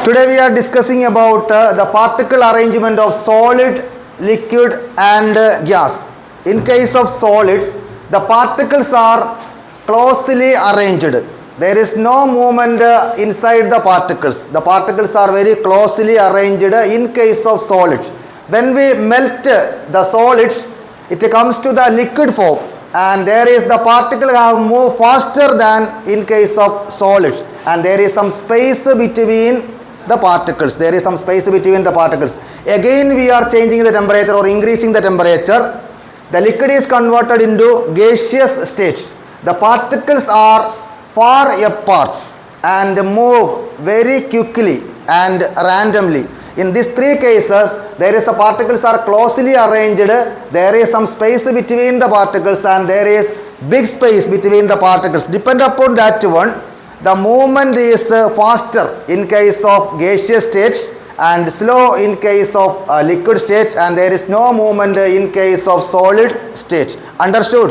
Today we are discussing about the particle arrangement of solid, liquid and gas. In case of solid, the particles are closely arranged. There is no movement inside the particles. The particles are very closely arranged in case of solids. When we melt the solids, it comes to the liquid form, and there is the particle have moved faster than in case of solids, and there is some space between the particles. There is some space between the particles. Again we are changing the temperature or increasing the temperature. The liquid is converted into gaseous state. The particles are far apart and move very quickly and randomly. In these three cases, there is the particles are closely arranged, there is some space between the particles, and there is big space between the particles. Depend upon that one, the movement is faster in case of gaseous states and slow in case of liquid states, and there is no movement in case of solid states. Understood?